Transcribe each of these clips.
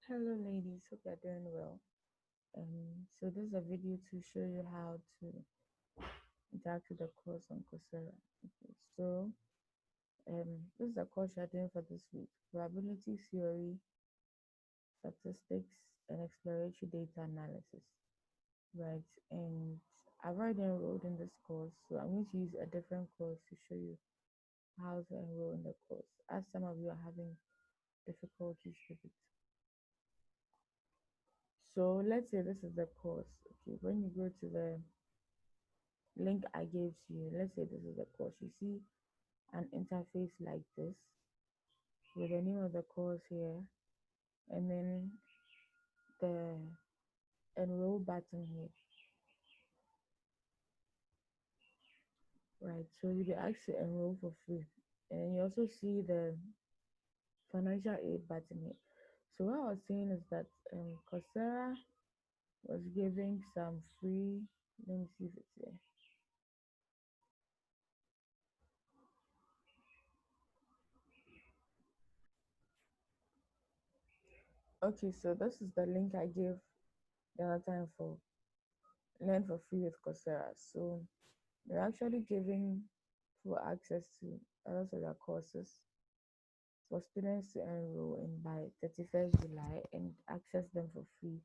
Hello ladies, hope you're doing well. So this is a video to show you how to interact with the course on Coursera. Okay, so this is the course you're doing for this week: probability theory, statistics, and exploratory data analysis. Right, and I've already enrolled in this course, so I'm going to use a different course to show you how to enroll in the course, as some of you are having difficulties with it. So let's say this is the course. Okay, when you go to the link I gave to you, let's say this is the course, you see an interface like this with the name of the course here, and then the enroll button here, right? So you'll be asked to enroll for free, and you also see the financial aid button here. So what I was saying is that Coursera was giving some free. Let me see if it's here. Okay, so this is the link I gave the other time for learn for free with Coursera. So they're actually giving full access to a lot of their courses for students to enroll in by 31st July and access them for free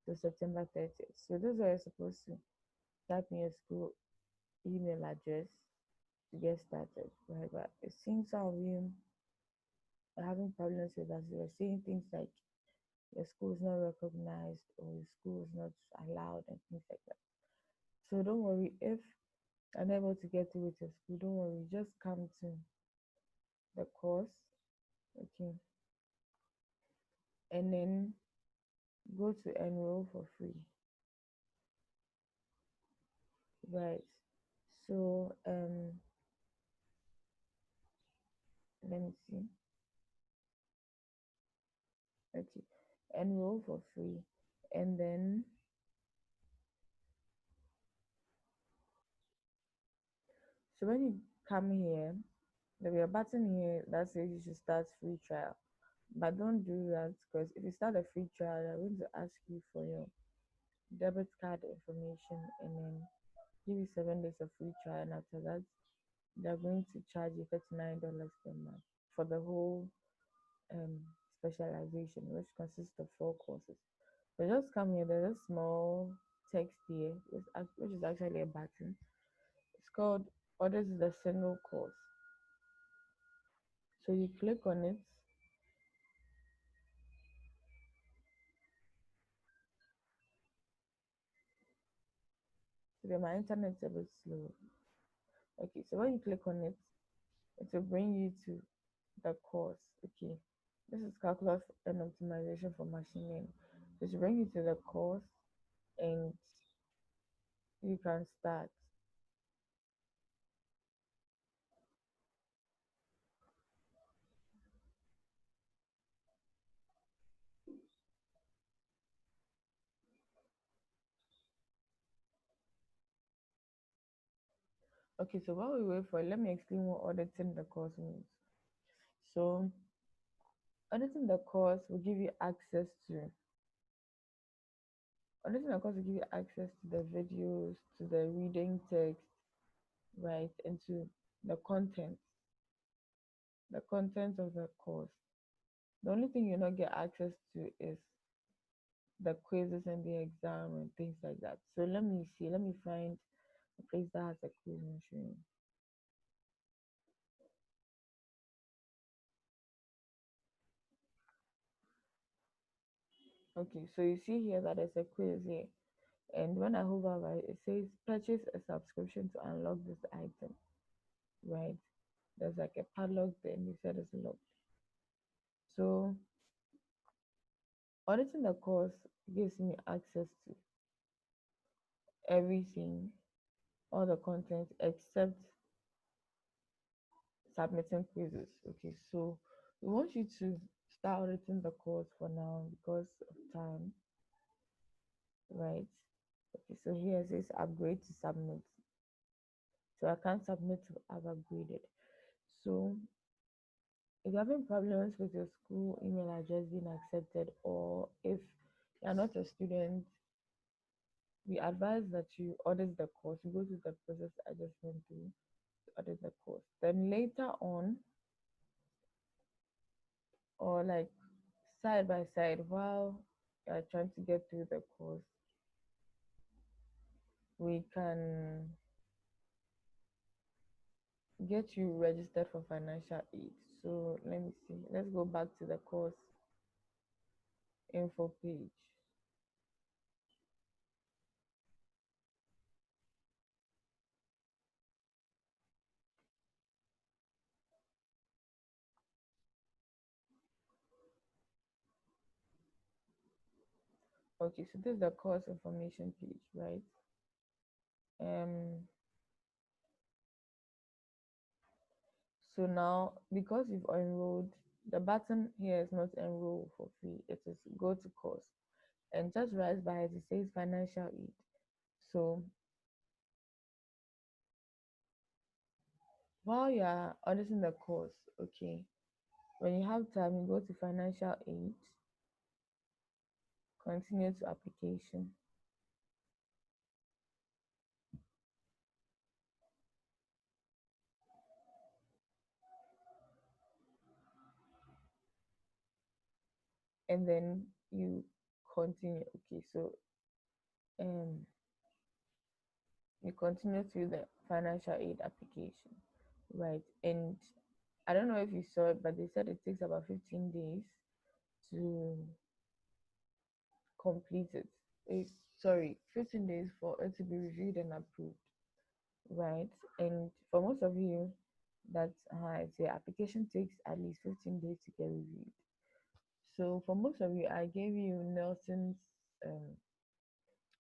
till September 30th. So those are supposed to type in your school email address to get started, right? But it seems some of you are having problems with that. You're saying things like your school is not recognized or your school is not allowed and things like that. So don't worry if unable to get through with your school, don't worry, just come to the course, okay, and then go to enroll for free, right? So let me see. Okay, enroll for free, and then so when you come here, there'll be a button here that says you should start free trial. But don't do that, because if you start a free trial, they're going to ask you for your debit card information and then give you 7 days of free trial, and after that they're going to charge you $39 per month for the whole um, specialization, which consists of 4 courses. So just come here, there's a small text here, which is actually a button. It's called Audit is the single course. So you click on it. So my internet's a bit slow. Okay, so when you click on it, it will bring you to the course. Okay, this is calculus and optimization for machine learning. So it will bring you to the course and you can start. Okay, so while we wait for it, let me explain what auditing the course means. So, auditing the course will give you access to auditing the course will give you access to the videos, to the reading text, right, and to the content of the course. The only thing you not get access to is the quizzes and the exam and things like that. So let me see, let me find a place that has a quiz machine. Okay, so you see here that there's a quiz here. And when I hover over it, it says purchase a subscription to unlock this item, right? There's like a padlock there, and you said it's locked. So auditing the course gives me access to everything, all the content except submitting quizzes. Okay, so we want you to start auditing the course for now because of time, right? Okay, so here it says upgrade to submit. So I can't submit till I've upgraded. So if you're having problems with your school email address being accepted, or if you're not a student, we advise that you audit the course. You go through the process I just went through to audit the course. Then later on, or like side by side, while you're trying to get through the course, we can get you registered for financial aid. So let me see. Let's go back to the course info page. Okay, so this is the course information page, right? Um, so now because you've enrolled, the button here is not enroll for free, it is go to course. And just right by it, it says financial aid. So while you are auditing the course, okay, when you have time, you go to financial aid, continue to application. And then you continue. Okay, so um you continue through the financial aid application, right? And I don't know if you saw it, but they said it takes about 15 days to complete it. It's, sorry, 15 days for it to be reviewed and approved, right? And for most of you, that the application takes at least 15 days to get reviewed. So for most of you, I gave you Nelson's um,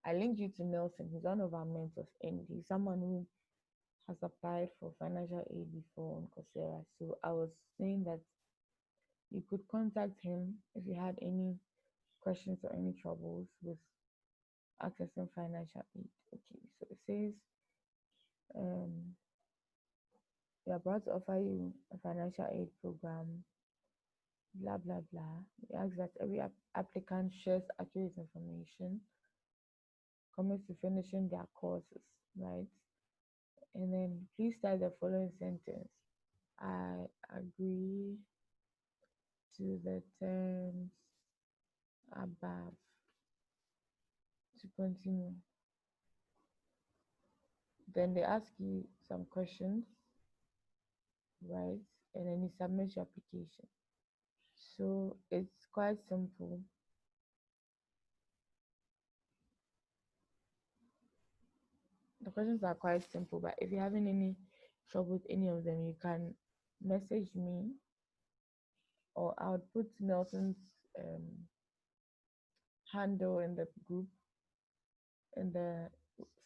I linked you to Nelson. He's one of our mentors, and he's someone who has applied for financial aid before on Coursera. So I was saying that you could contact him if you had any questions or any troubles with accessing financial aid. Okay, so it says um, we are about to offer you a financial aid program, blah blah blah. We ask that every applicant shares accurate information, commits to finishing their courses, right? And then please start the following sentence. I agree to the terms above to continue. Then they ask you some questions, right? And then you submit your application. So it's quite simple. The questions are quite simple, but if you're having any trouble with any of them, you can message me, or I would put Nelson's handle in the group, in the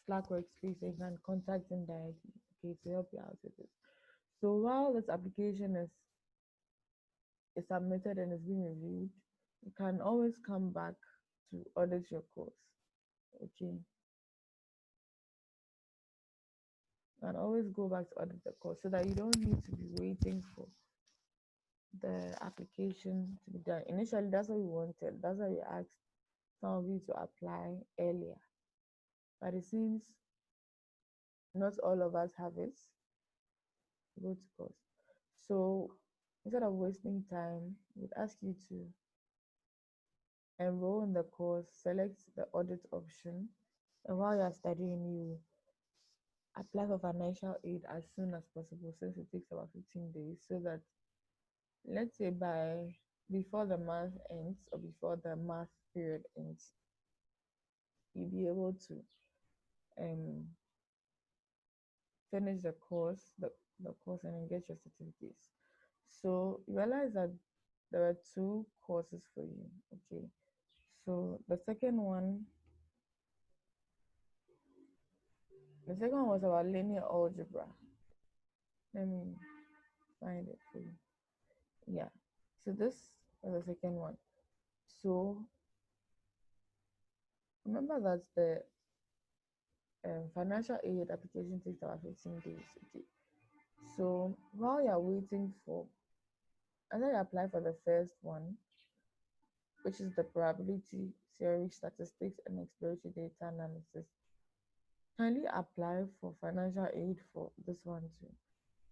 Slack workspace, so you can contact him directly, okay, to help you out with this. So while this application is submitted and is being reviewed, you can always come back to audit your course. Okay. You can always go back to audit the course so that you don't need to be waiting for the application to be done. Initially, that's what we wanted. That's why we asked some of you to apply earlier. But it seems not all of us have it. Go to course. So instead of wasting time, we'd ask you to enroll in the course, select the audit option, and while you're studying, you apply for financial aid as soon as possible, since it takes about 15 days, so that let's say by before the month ends or before the math period ends, you'll be able to um finish the course and then get your certificates. So you realize that there are two courses for you. Okay. So the second one was about linear algebra. Let me find it for you. Yeah. So this is the second one. So remember that the financial aid application takes about 15 days. Okay. So while you're waiting for After you apply for the first one, which is the probability theory, statistics, and exploratory data analysis, kindly apply for financial aid for this one too.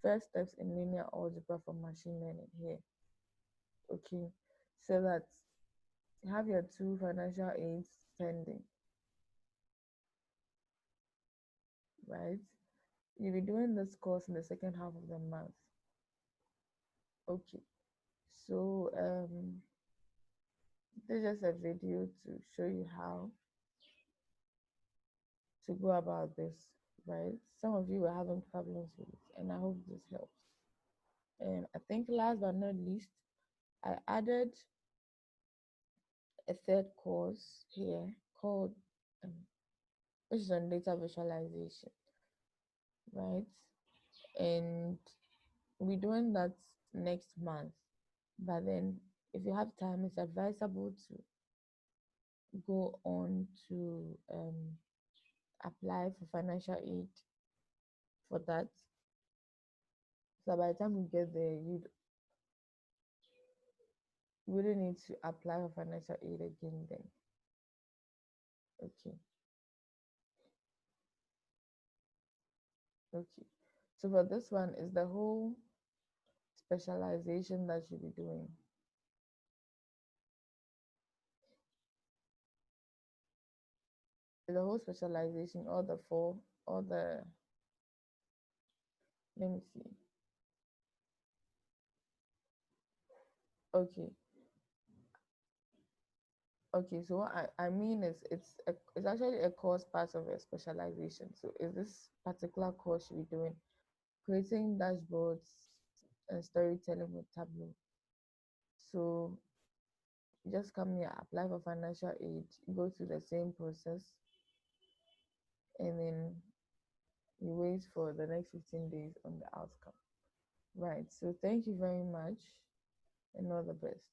First steps in linear algebra for machine learning here. Okay, so that you have your two financial aids pending, right? You'll be doing this course in the second half of the month. Okay, so this is just a video to show you how to go about this, right? Some of you were having problems with it, and I hope this helps. And I think last but not least, I added a third course here called, um, which is on data visualization, right? And we're doing that next month. But then, if you have time, it's advisable to go on to apply for financial aid for that. So by the time we get there, you wouldn't need to apply for financial aid again then. Okay. Okay. So for this one is the whole specialization that you'll be doing. The whole specialization, all the four, all the, let me see. Okay. Okay, so what I mean is it's actually a course part of a specialization. So is this particular course you'll be doing creating dashboards and storytelling with Tableau. So you just come here, apply for financial aid, go through the same process, and then you wait for the next 15 days on the outcome. Right. So thank you very much and all the best.